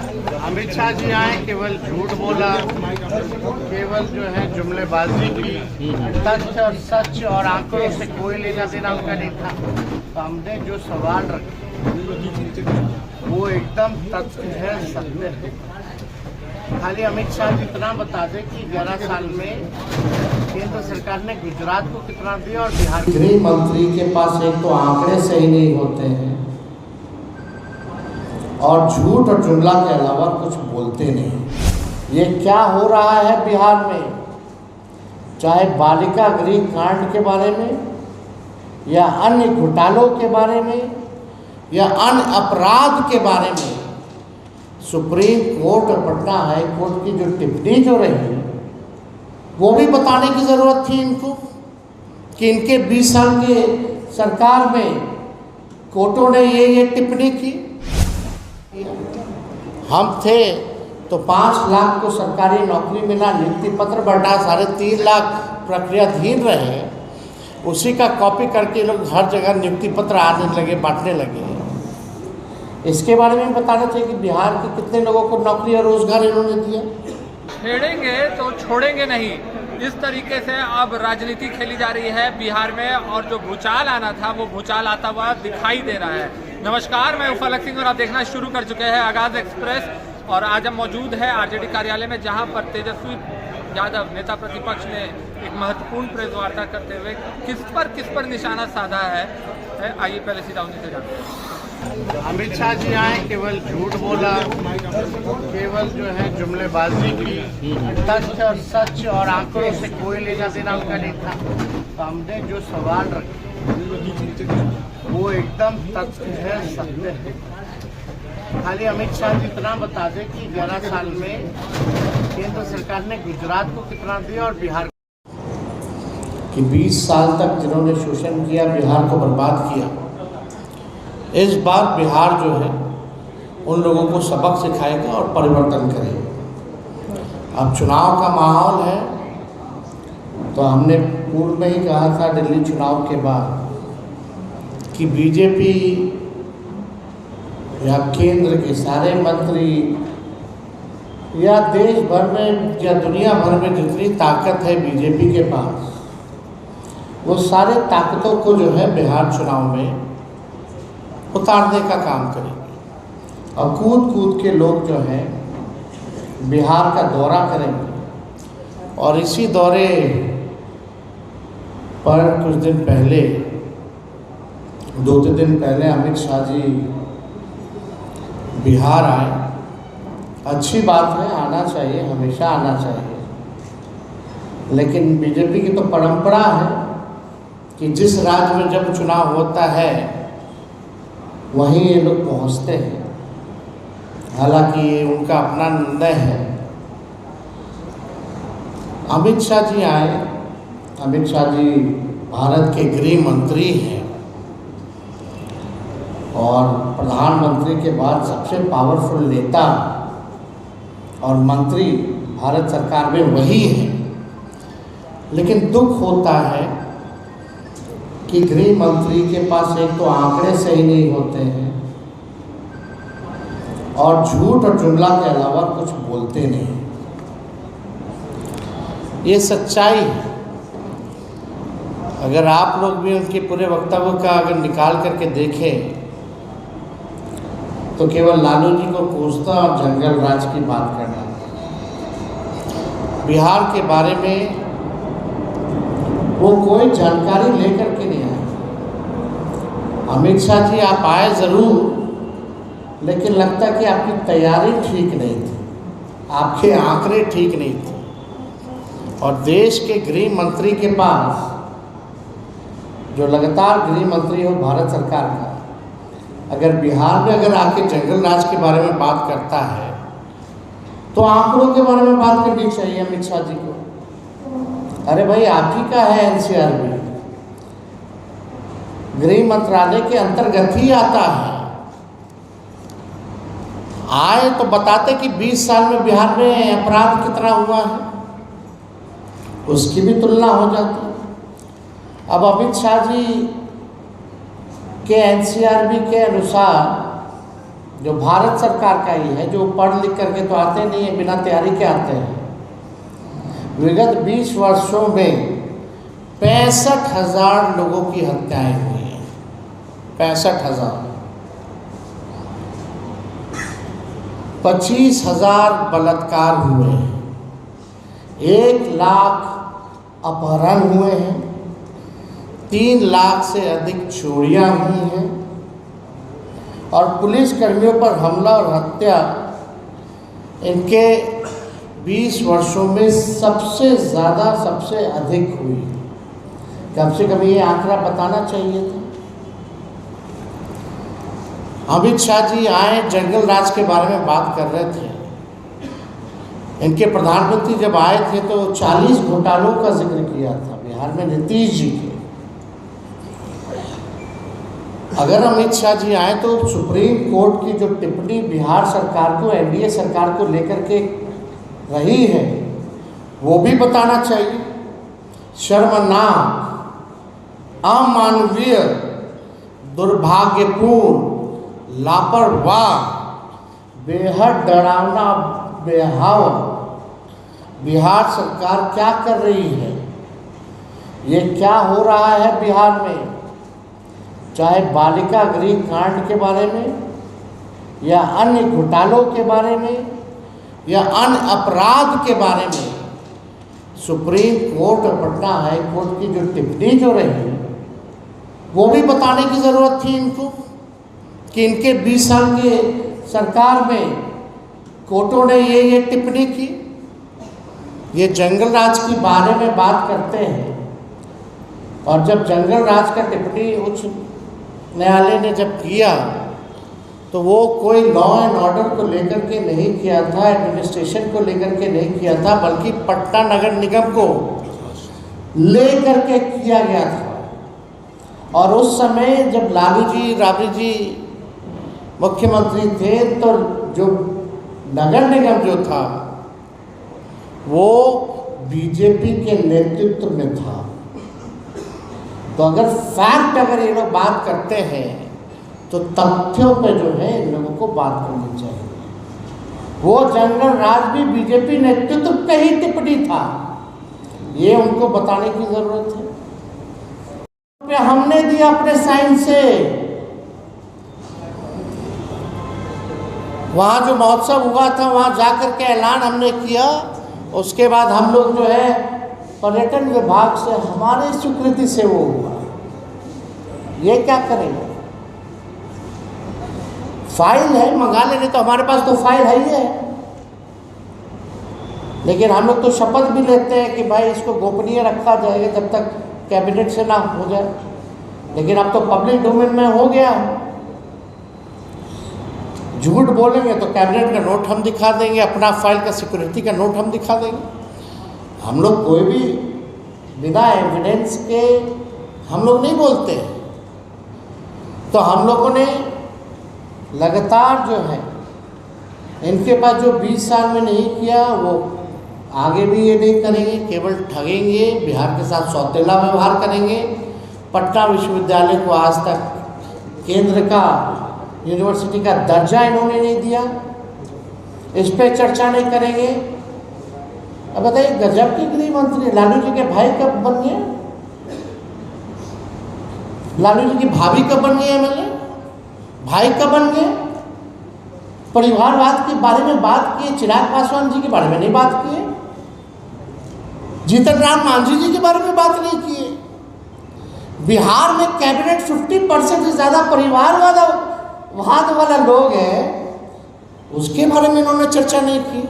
अमित शाह जी आए, केवल झूठ बोला, केवल जो है जुमलेबाजी की, तथ्य और सच और आंकड़ों से कोई लेना देना उनका नहीं था। तो हमने जो सवाल रखे वो एकदम तथ्य है, सत्य है। खाली अमित शाह जी इतना बता दें कि 11 साल में केंद्र सरकार ने गुजरात को कितना दिया और बिहार। गृह मंत्री के पास एक तो आंकड़े सही नहीं होते हैं और झूठ और जुमला के अलावा कुछ बोलते नहीं। ये क्या हो रहा है बिहार में, चाहे बालिका गृह कांड के बारे में या अन्य घोटालों के बारे में या अन्य अपराध के बारे में, सुप्रीम कोर्ट और पटना हाई कोर्ट की जो टिप्पणी जो रही वो भी बताने की ज़रूरत थी इनको कि इनके 20 साल के सरकार में कोर्टों ने ये टिप्पणी की। हम थे तो 5 लाख को सरकारी नौकरी मिला, नियुक्ति पत्र बढ़ा, 3.5 लाख प्रक्रियाधीन रहे, उसी का कॉपी करके लोग हर जगह नियुक्ति पत्र आने लगे, बांटने लगे। इसके बारे में बताना चाहिए कि बिहार के कितने लोगों को नौकरी और रोजगार इन्होंने दिया। छेड़ेंगे तो छोड़ेंगे नहीं, इस तरीके से अब राजनीति खेली जा रही है बिहार में, और जो भूचाल आना था वो भूचाल आता हुआ दिखाई दे रहा है। नमस्कार, मैं उफलक सिंह और आप देखना शुरू कर चुके हैं आगाज एक्सप्रेस। और आज हम मौजूद है आरजेडी कार्यालय में, जहां पर तेजस्वी यादव नेता प्रतिपक्ष ने एक महत्वपूर्ण प्रेस वार्ता करते हुए किस पर निशाना साधा है। आइए पहले सीधा उन्हीं से जानते हैं। अमित शाह जी आए, केवल झूठ बोला, केवल जो है जुमलेबाजी की, तथ्य और सच और आंकड़ों से कोई लेना देना उनका नहीं था। तो हमने जो सवाल रखे वो एकदम तथ्य है, सत्य है। खाली अमित शाह जी इतना बता दें कि 11 साल में केंद्र सरकार ने गुजरात को कितना दिया और बिहार कि 20 साल तक जिन्होंने शोषण किया, बिहार को बर्बाद किया, इस बार बिहार जो है उन लोगों को सबक सिखाएगा और परिवर्तन करेगा। अब चुनाव का माहौल है, तो हमने पूर्व में ही कहा था दिल्ली चुनाव के बाद कि बीजेपी या केंद्र के सारे मंत्री या देश भर में या दुनिया भर में जितनी ताकत है बीजेपी के पास, वो सारे ताकतों को जो है बिहार चुनाव में उतारने का काम करेंगे और कूद कूद के लोग जो हैं बिहार का दौरा करेंगे। और इसी दौरे पर कुछ दिन पहले, 2-3 दिन पहले अमित शाह जी बिहार आए। अच्छी बात है, आना चाहिए, हमेशा आना चाहिए। लेकिन बीजेपी की तो परंपरा है कि जिस राज्य में जब चुनाव होता है वहीं ये लोग पहुंचते हैं। हालांकि ये उनका अपना निर्णय है। अमित शाह जी आए। अमित शाह जी भारत के गृह मंत्री हैं और प्रधानमंत्री के बाद सबसे पावरफुल नेता और मंत्री भारत सरकार में वही है। लेकिन दुख होता है कि गृह मंत्री के पास एक तो आंकड़े सही नहीं होते हैं और झूठ और जुमला के अलावा कुछ बोलते नहीं। ये सच्चाई है। अगर आप लोग भी उनके पूरे वक्तव्य का अगर निकाल करके देखें तो केवल लालू जी को कोसना और जंगल राज की बात करना। बिहार के बारे में वो कोई जानकारी लेकर के नहीं आए। अमित शाह जी आप आए ज़रूर, लेकिन लगता कि आपकी तैयारी ठीक नहीं थी, आपके आंकड़े ठीक नहीं थे। और देश के गृह मंत्री के पास, जो लगातार गृह मंत्री हो भारत सरकार का, अगर बिहार में अगर आके जंगल राज के बारे में बात करता है तो आंकड़ों के बारे में बात करनी चाहिए अमित शाह जी को। अरे भाई, आप ही का है एनसीआरबी, गृह मंत्रालय के अंतर्गत ही आता है। आए तो बताते कि 20 साल में बिहार में अपराध कितना हुआ है, उसकी भी तुलना हो जाती। अब अमित शाह जी के एनसीआरबी के अनुसार जो भारत सरकार का ही है, जो पढ़ लिख करके तो आते नहीं है, बिना तैयारी के आते हैं। विगत 20 वर्षों में 65,000 लोगों की हत्याएं हुई हैं। 65,000। 25,000 बलात्कार हुए हैं। 1 लाख अपहरण हुए हैं। 3 लाख से अधिक चोरियां हुई हैं। और पुलिस कर्मियों पर हमला और हत्या इनके 20 वर्षों में सबसे ज़्यादा, सबसे अधिक हुई। कम से कम ये आंकड़ा बताना चाहिए था। अमित शाह जी आए, जंगल राज के बारे में बात कर रहे थे। इनके प्रधानमंत्री जब आए थे तो 40 घोटालों का जिक्र किया था बिहार में नीतीश जी के। अगर अमित शाह जी आए तो सुप्रीम कोर्ट की जो टिप्पणी बिहार सरकार को, एनडीए सरकार को लेकर के रही है, वो भी बताना चाहिए। शर्मनाक, अमानवीय, दुर्भाग्यपूर्ण, लापरवाह, बेहद डरावना, बेहावा बिहार सरकार क्या कर रही है। ये क्या हो रहा है बिहार में, चाहे बालिका गृह कांड के बारे में या अन्य घोटालों के बारे में या अन्य अपराध के बारे में। सुप्रीम कोर्ट और पटना हाई कोर्ट की जो टिप्पणी जो रही, वो भी बताने की ज़रूरत थी इनको कि इनके 20 साल के सरकार में कोर्टों ने ये टिप्पणी की। ये जंगल राज के बारे में बात करते हैं, और जब जंगल राज का टिप्पणी उच्च न्यायालय ने जब किया तो वो कोई लॉ एंड ऑर्डर को लेकर के नहीं किया था, एडमिनिस्ट्रेशन को लेकर के नहीं किया था, बल्कि पटना नगर निगम को लेकर के किया गया था। और उस समय जब लालू जी, राबड़ी जी मुख्यमंत्री थे तो जो नगर निगम जो था वो बीजेपी के नेतृत्व में था। तो अगर फैक्ट, अगर ये लोग बात करते हैं तो तथ्यों पे जो है इन लोगों को बात करनी चाहिए। वो जंगल राज भी बीजेपी नेतृत्व पे ही टिप्पणी था, ये उनको बताने की जरूरत है। हमने दिया अपने साइन से। वहाँ जो महोत्सव हुआ था वहाँ जाकर के ऐलान हमने किया। उसके बाद हम लोग जो है पर्यटन विभाग से, हमारी स्वीकृति से वो हुआ। ये क्या करेंगे, फाइल है, मंगा लेने, तो हमारे पास तो फाइल है ही है। लेकिन हम लोग तो शपथ भी लेते हैं कि भाई इसको गोपनीय रखा जाएगा जब तक कैबिनेट से ना हो जाए। लेकिन अब तो पब्लिक डोमेन में हो गया। झूठ बोलेंगे तो कैबिनेट का नोट हम दिखा देंगे, अपना फाइल का सिक्योरिटी का नोट हम दिखा देंगे। हम लोग कोई भी बिना एविडेंस के हम लोग नहीं बोलते। तो हम लोगों ने लगातार जो है इनके पास जो 20 साल में नहीं किया, वो आगे भी ये नहीं करेंगे। केवल ठगेंगे, बिहार के साथ सौतेला व्यवहार करेंगे। पटना विश्वविद्यालय को आज तक केंद्र का, यूनिवर्सिटी का दर्जा इन्होंने नहीं दिया, इस पे चर्चा नहीं करेंगे। अब बताइए, गजब की गृह मंत्री लालू जी के भाई कब बन गए, लालू जी की भाभी कब बन गई एमएलए, भाई कब बन गए। परिवारवाद के बारे में बात किए, चिराग पासवान जी के बारे में नहीं बात किए, जीतन राम मांझी जी के बारे में बात नहीं किए। बिहार में कैबिनेट 50% से ज़्यादा परिवारवाद वाला लोग हैं, उसके बारे में इन्होंने चर्चा नहीं की।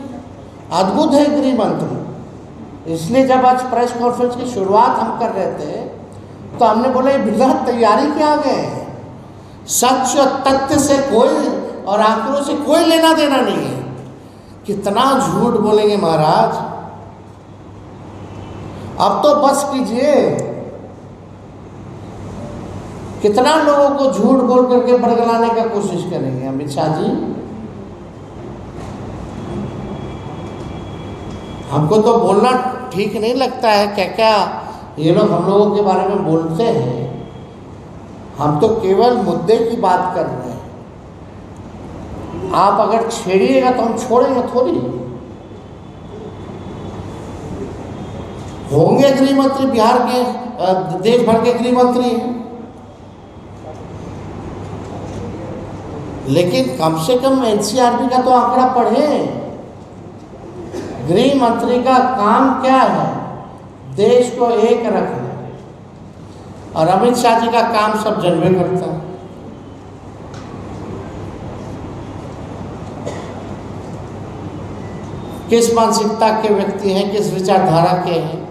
अद्भुत है गृह मंत्री। इसलिए जब आज प्रेस कॉन्फ्रेंस की शुरुआत हम कर रहे थे तो हमने बोला ये बिना तैयारी के आ गए। सच और तथ्य से कोई और आंकड़ों से कोई लेना देना नहीं है। कितना झूठ बोलेंगे महाराज, अब तो बस कीजिए। कितना लोगों को झूठ बोल करके बरगलाने का कोशिश करेंगे अमित शाह जी। हमको तो बोलना ठीक नहीं लगता है, क्या क्या ये लोग हम लोगों के बारे में बोलते हैं। हम तो केवल मुद्दे की बात कर रहे हैं। आप अगर छेड़िएगा तो हम छोड़ेंगे थोड़ी। होंगे गृह मंत्री, बिहार के देश भर के गृह मंत्री हैं, लेकिन कम से कम एनसीआरबी का तो आंकड़ा पढ़ें। गृह मंत्री का काम क्या है? देश को एक रखना। और अमित शाह जी का काम सब जनवे करता है। किस मानसिकता के व्यक्ति हैं, किस विचारधारा के हैं।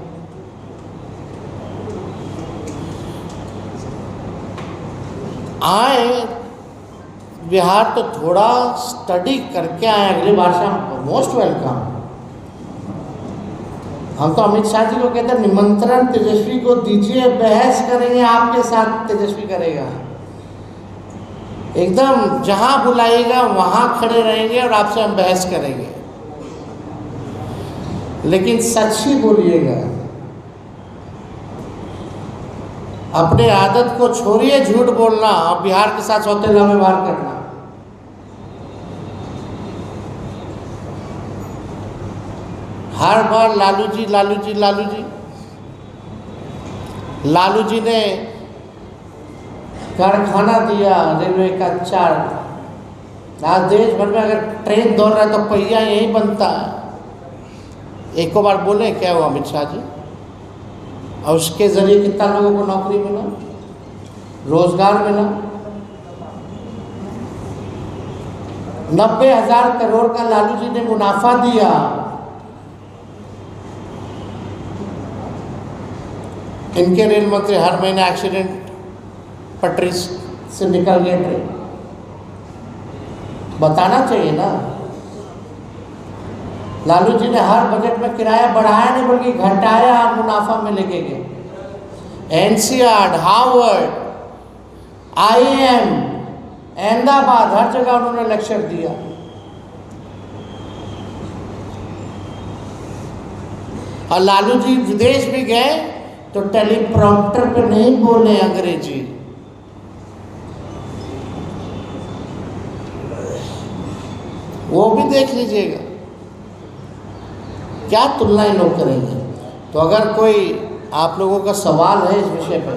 आए बिहार तो थोड़ा स्टडी करके आए, अगली बार से हम मोस्ट वेलकम। हम तो अमित शाह जी को कहते हैं निमंत्रण तेजस्वी को दीजिए, बहस करेंगे आपके साथ, तेजस्वी करेगा। एकदम जहां बुलाइएगा वहां खड़े रहेंगे और आपसे हम बहस करेंगे, लेकिन सच ही बोलिएगा। अपने आदत को छोड़िए झूठ बोलना और बिहार के साथ सौतेला व्यवहार करना। हर बार लालू जी लालू जी लालू जी। लालू जी ने कारखाना दिया रेलवे का 4। आज देश भर में अगर ट्रेन दौड़ रहा है तो पहिया यही बनता है। एक बार बोले क्या हुआ अमित शाह जी, और उसके जरिए कितना लोगों को नौकरी मिला, रोजगार मिला। 90,000 करोड़ का लालू जी ने मुनाफा दिया। इनके रेल मंत्री हर महीने एक्सीडेंट पटरी से निकल गए ट्रेन, बताना चाहिए ना। लालू जी ने हर बजट में किराया बढ़ाया नहीं बल्कि घटाया, मुनाफा में लेके गए। एनसीआर, हार्वर्ड, IIM, अहमदाबाद, हर जगह उन्होंने लेक्चर दिया। और लालू जी विदेश भी गए तो टेलीप्रॉम्प्टर पे नहीं बोले अंग्रेजी। वो भी देख लीजिएगा, क्या तुलना इन लोग करेंगे। तो अगर कोई आप लोगों का सवाल है इस विषय पर,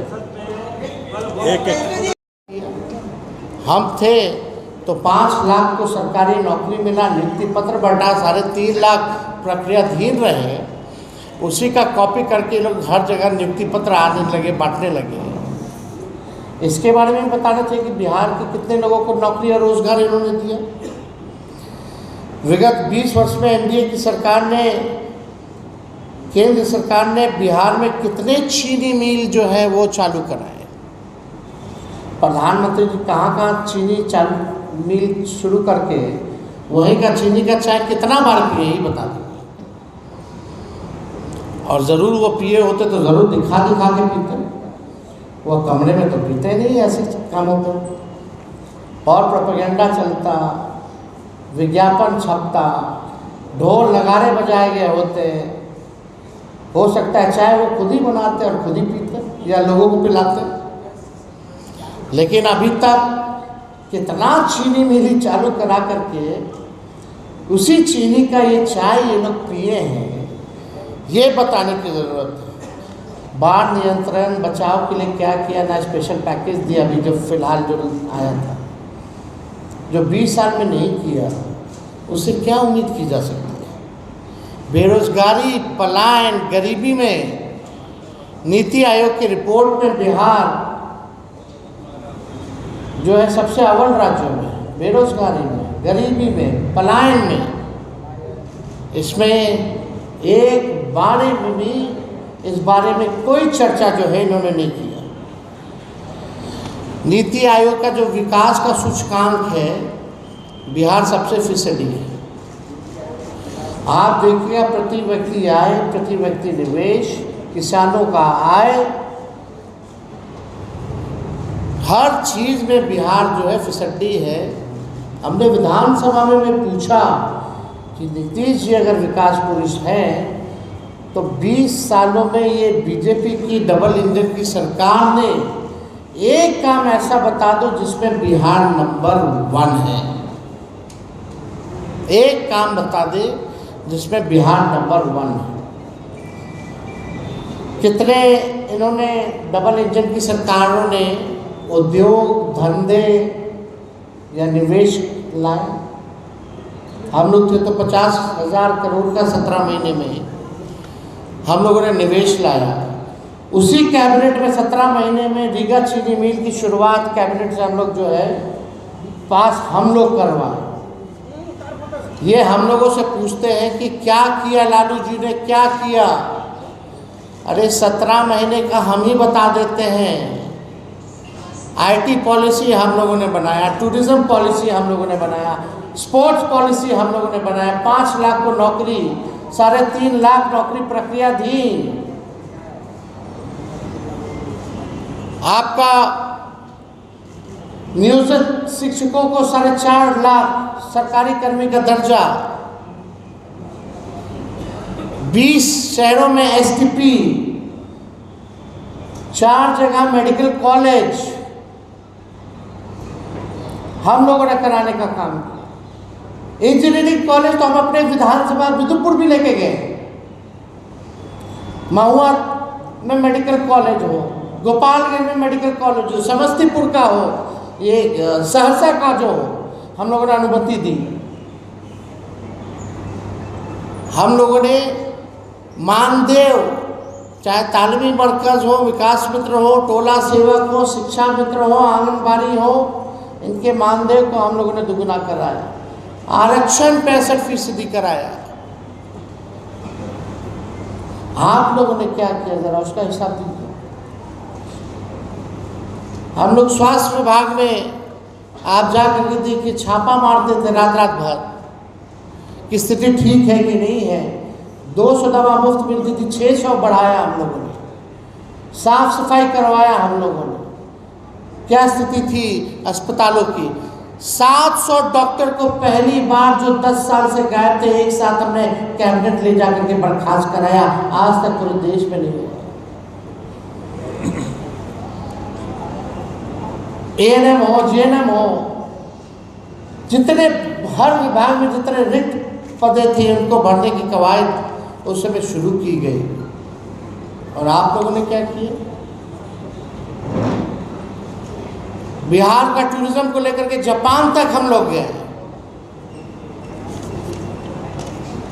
हम थे तो 5 लाख को सरकारी नौकरी मिला, नियुक्ति पत्र बढ़ा, 3.5 लाख प्रक्रियाधीन रहे, उसी का कॉपी करके लोग हर जगह नियुक्ति पत्र आने लगे, बांटने लगे। इसके बारे में बताना चाहिए कि बिहार के कितने लोगों को नौकरी और रोजगार इन्होंने दिया। विगत 20 वर्ष में एनडीए की सरकार ने, केंद्र सरकार ने बिहार में कितने चीनी मिल जो है वो चालू कराए। प्रधानमंत्री जी कहाँ चीनी चालू मिल शुरू करके वहीं का चीनी का चाय कितना बार पिए, यही बता दें। और ज़रूर वो पिए होते तो ज़रूर दिखा के पीते, वो कमरे में तो पीते नहीं ऐसे कामों पर। और प्रोपेगेंडा चलता, विज्ञापन छपता, ढोल नगाड़े बजाए गए होते। हो सकता है चाय वो खुद ही बनाते और खुद ही पीते या लोगों को पिलाते। लेकिन अभी तक कितना चीनी मिली चालू करा करके उसी चीनी का ये चाय ये लोग पिए हैं, ये बताने की ज़रूरत है। बाढ़ नियंत्रण बचाव के लिए क्या किया ना, स्पेशल पैकेज दिया अभी जो फिलहाल जो आया था, जो 20 साल में नहीं किया, उससे क्या उम्मीद की जा सकती है। बेरोजगारी, पलायन, गरीबी में नीति आयोग की रिपोर्ट में बिहार जो है सबसे अव्वल राज्यों में, बेरोजगारी में, गरीबी में, पलायन में। इसमें एक बारे में भी इस बारे में कोई चर्चा जो है इन्होंने नहीं किया। नीति आयोग का जो विकास का सूचकांक है, बिहार सबसे फीसदी है। आप देखिएगा प्रति व्यक्ति आय, प्रति व्यक्ति निवेश, किसानों का आय, हर चीज़ में बिहार जो है फीसदी है। हमने विधानसभा में पूछा कि नीतीश जी अगर विकास पुरुष हैं तो 20 सालों में ये बीजेपी की डबल इंजन की सरकार ने एक काम ऐसा बता दो जिसमें बिहार नंबर 1 है। एक काम बता दे जिसमें बिहार नंबर 1 है। कितने इन्होंने डबल इंजन की सरकारों ने उद्योग धंधे या निवेश लाए। हम लोग थे तो 50,000 करोड़ का 17 महीने में हम लोगों ने निवेश लाया। उसी कैबिनेट में 17 महीने में रीगा चीनी मिल की शुरुआत कैबिनेट से हम लोग जो है पास हम लोग करवाए। ये हम लोगों से पूछते हैं कि क्या किया लालू जी ने, क्या किया? अरे 17 महीने का हम ही बता देते हैं। आईटी पॉलिसी हम लोगों ने बनाया, टूरिज्म पॉलिसी हम लोगों ने बनाया, स्पोर्ट्स पॉलिसी हम लोगों ने बनाया, 5 लाख को नौकरी, 3.5 लाख नौकरी प्रक्रियाधीन। आपका नियोजित शिक्षकों को 4.5 लाख सरकारी कर्मी का दर्जा, 20 शहरों में एसटीपी, 4 जगह मेडिकल कॉलेज हम लोगों ने कराने का काम किया। इंजीनियरिंग कॉलेज तो हम अपने विधानसभा विदुपुर भी लेके गए। महुआ में मेडिकल कॉलेज हो, गोपालगंज में मेडिकल कॉलेज हो, समस्तीपुर का हो, ये सहरसा का जो हो, हम लोगों ने अनुमति दी। हम लोगों ने मानदेव, चाहे तालीमी मरकज हो, विकास मित्र हो, टोला सेवक हो, शिक्षा मित्र हो, आंगनबाड़ी हो, इनके मानदेव को हम लोगों ने दुगुना कराया। आरक्षण 65% कराया। आप लोगों ने क्या किया, जरा उसका हिसाब दीजिए। हम लोग स्वास्थ्य विभाग में आप जा करके देखिए, छापा मारते थे रात भर कि स्थिति ठीक है कि नहीं है। 200 दवा मुफ्त मिलती थी, 600 बढ़ाया हम लोगों ने। साफ सफाई करवाया हम लोगों ने। क्या स्थिति थी अस्पतालों की? 700 डॉक्टर को पहली बार जो 10 साल से गायब थे, एक साथ हमने कैबिनेट ले जाकर के बर्खास्त कराया। आज तक पूरे देश में नहीं हुआ। एएनएम हो, जीएनएम हो, जितने हर विभाग में जितने रिक्त पदे थे उनको भरने की कवायद उस समय शुरू की गई। और आप लोगों ने क्या किया? बिहार का टूरिज्म को लेकर के जापान तक हम लोग गए।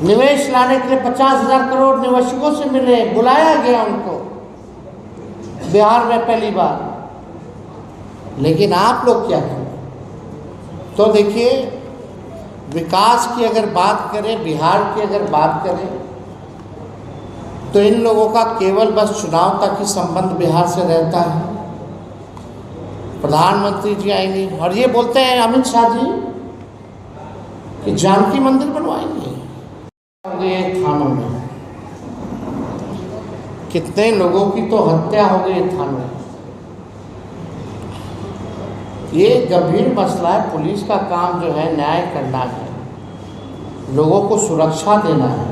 निवेश लाने के लिए 50,000 करोड़ निवेशकों से मिले, बुलाया गया उनको बिहार में पहली बार। लेकिन आप लोग क्या करें? तो देखिए, विकास की अगर बात करें, बिहार की अगर बात करें, तो इन लोगों का केवल बस चुनाव तक ही संबंध बिहार से रहता है। प्रधानमंत्री जी आएंगे और ये बोलते हैं अमित शाह जी कि जानकी मंदिर बनवाएंगे। थानों में कितने लोगों की तो हत्या हो गई थानों में। ये गंभीर मसला है। पुलिस का काम जो है न्याय करना है, लोगों को सुरक्षा देना है।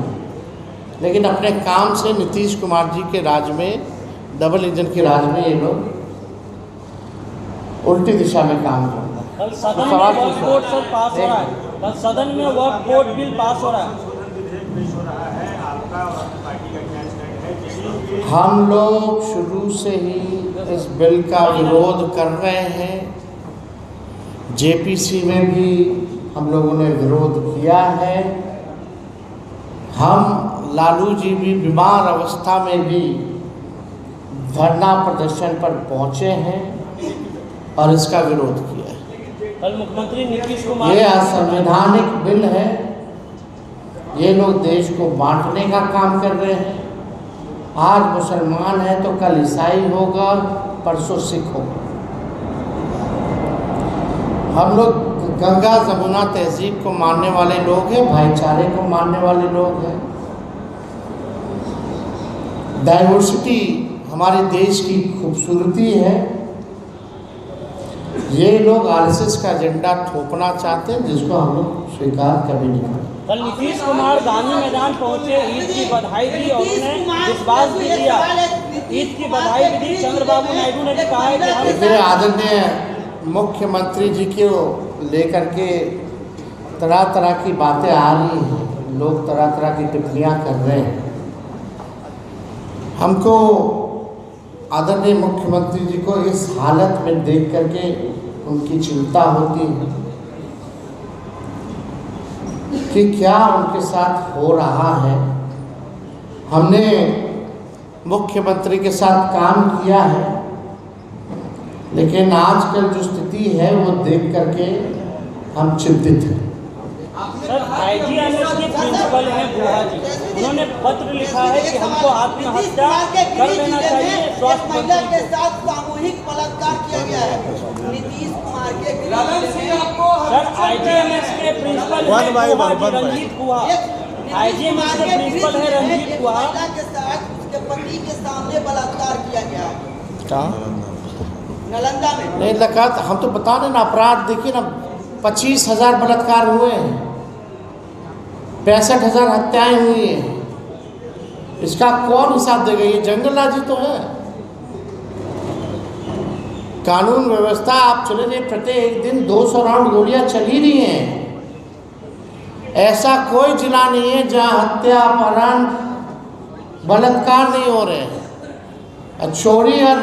लेकिन अपने काम से नीतीश कुमार जी के राज में, डबल इंजन के राज में, ये लोग उल्टी दिशा में काम कर रहा है। कल सदन में वक्फ बोर्ड सर पास हो रहा है। कल सदन में वक्फ बोर्ड बिल पास हो रहा है। हम लोग शुरू से ही इस बिल का विरोध कर रहे हैं। जेपीसी में भी हम लोगों ने विरोध किया है। हम लालू जी भी बीमार अवस्था में भी धरना प्रदर्शन पर पहुंचे हैं और इसका विरोध किया है। कल मुख्यमंत्री नीतीश कुमार, ये असंवैधानिक बिल है। ये लोग देश को बांटने का काम कर रहे हैं। आज मुसलमान है तो कल ईसाई होगा, परसों सिख होगा। हम लोग गंगा जमुना तहजीब को मानने वाले लोग हैं, भाईचारे को मानने वाले लोग हैं। डाइवर्सिटी हमारे देश की खूबसूरती है। ये लोग आरएसएस का एजेंडा थोपना चाहते हैं, जिसको हम लोग स्वीकार कभी नहीं करेंगे। कल नीतीश कुमार गांधी मैदान पहुंचे, ईद की बधाई दी और उन्हें विश्वास भी दिया। ईद की बधाई भी दी। चंद्रबाबू नायडू ने भी कहा है कि हम आदरणीय मुख्यमंत्री जी को लेकर के तरह तरह की बातें आ रही हैं, लोग तरह तरह की टिप्पणियां कर रहे हैं। हमको आदरणीय मुख्यमंत्री जी को इस हालत में देख करके उनकी चिंता होती है कि क्या उनके साथ हो रहा है। हमने मुख्यमंत्री के साथ काम किया है, लेकिन आजकल जो स्थिति है वो देख करके हम चिंतित हैं। सर, IGMS के प्रिंसिपल हैं गुहा जी, उन्होंने पत्र लिखा है कि हमको आत्महत्या कर लेना चाहिए। स्वास्थ्य महिला के साथ सामूहिक बलात्कार किया गया है नीतीश कुमार के। सर, IGMS के प्रिंसिपल हैं रंजीत गुहा, IGMS के प्रिंसिपल है रंजीत गुहा। महिला के साथ उसके पति के सामने बलात्कार किया गया है नालंदा में। नहीं लगा, हम तो बता रहे ना, अपराध देखिए ना, 25,000 बलात्कार हुए हैं, 65,000 हत्याएं हुई हैं। इसका कौन हिसाब देगा? ये जंगलराजी तो है। कानून व्यवस्था आप चले जाइए, प्रत्येक दिन 200 राउंड गोलियां चल ही रही हैं। ऐसा कोई जिला नहीं है जहां हत्या, अपहरण, बलात्कार नहीं हो रहे हैं। चोरी और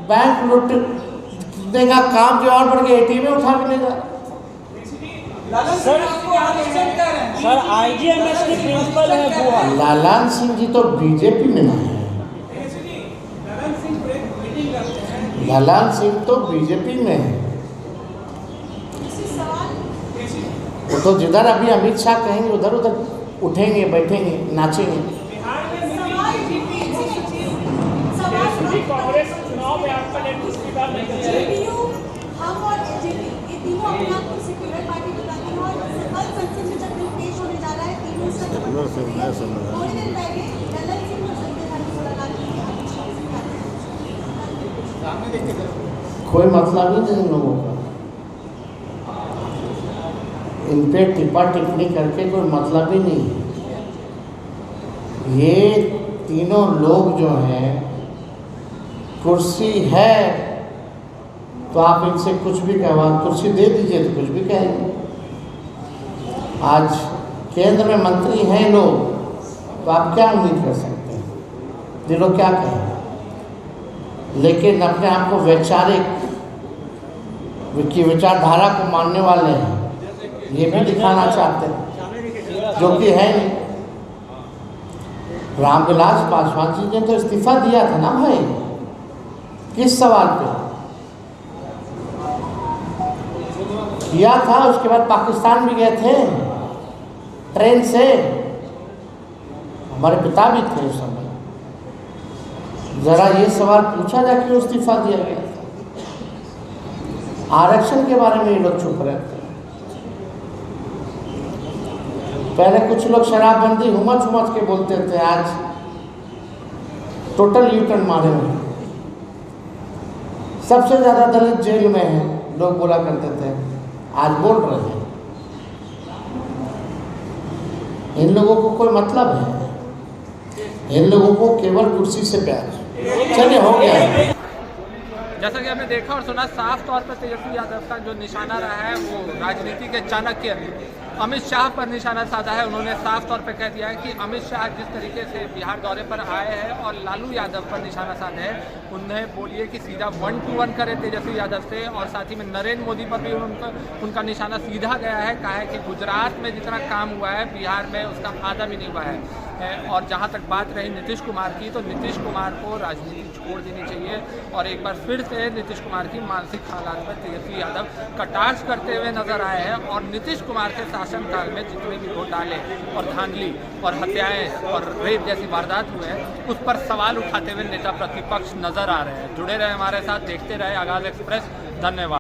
बैंक लूटने का काम जो और बढ़ गया, ATM में उठा के ले जा। सर, IGMS के प्रिंसिपल है गुहा। लालन सिंह जी तो बीजेपी में नहीं है। लालन सिंह तो बीजेपी में है। वो तो जिधर अभी अमित शाह कहेंगे उधर उधर उठेंगे, बैठेंगे, नाचेंगे। कांग्रेस चुनाव में आपका नेतृत्व स्वीकार नहीं कर रहे। हम और AJP ये तीनों अपने आप को सेक्युलर पार्टी बताते हैं और कल संसद में जब बिल पेश होने जा रहा है, तीनों से थोड़ी देर पहले ललन सिंह और संजय गांधी मुलाकात की। कोई मतलब ही नहीं इन लोगों का, इन पे टिप्पा टिप्पणी करके कोई मतलब ही नहीं। ये तीनों लोग जो हैं, कुर्सी है तो आप इनसे कुछ भी कहवा, कुर्सी दे दीजिए तो कुछ भी कहेंगे। आज केंद्र में मंत्री हैं लोग, तो आप क्या उम्मीद कर सकते हैं? ये लोग क्या कहें? लेकिन अपने आप को वैचारिक की विचारधारा को मानने वाले हैं, ये भी दिखाना चाहते हैं, जो कि है नहीं। रामविलास पासवान जी ने तो इस्तीफा दिया था ना भाई, किस सवाल पे किया था? उसके बाद पाकिस्तान भी गए थे ट्रेन से, हमारे पिता भी थे उस समय। जरा ये सवाल पूछा जाए क्यों इस्तीफा दिया गया था? आरक्षण के बारे में ये लोग चुप रहते हैं। पहले कुछ लोग शराबबंदी हुमच के बोलते थे, आज टोटल यूटर्न मारे हुए। सबसे ज़्यादा दलित जेल में है, लोग बोला करते थे, आज बोल रहे हैं। इन लोगों को कोई मतलब है? इन लोगों को केवल कुर्सी से प्यार। चलिए, हो गया। जैसा कि हमने देखा और सुना, साफ तौर पर तेजस्वी यादव का जो निशाना रहा है वो राजनीति के चाणक्य अमित शाह पर निशाना साधा है। उन्होंने साफ तौर पर कह दिया है कि अमित शाह जिस तरीके से बिहार दौरे पर आए हैं और लालू यादव पर निशाना साधा है, उन्हें बोलिए कि सीधा 1-to-1 करे तेजस्वी यादव से। और साथ ही में नरेंद्र मोदी पर भी उनका निशाना सीधा गया है। कहा है कि गुजरात में जितना काम हुआ है, बिहार में उसका आधा भी नहीं हुआ है। और जहां तक बात रही नीतीश कुमार की, तो नीतीश कुमार को राजनीति छोड़ देनी चाहिए। और एक बार फिर से नीतीश कुमार की मानसिक हालात पर तेजस्वी यादव कटाक्ष करते हुए नजर आए हैं। और नीतीश कुमार के शासनकाल में जितने भी घोटाले और धांधली और हत्याएं और रेप जैसी वारदात हुए हैं, उस पर सवाल उठाते हुए नेता प्रतिपक्ष नजर आ रहे हैं। जुड़े रहे हमारे साथ, देखते रहे आगाज एक्सप्रेस। धन्यवाद।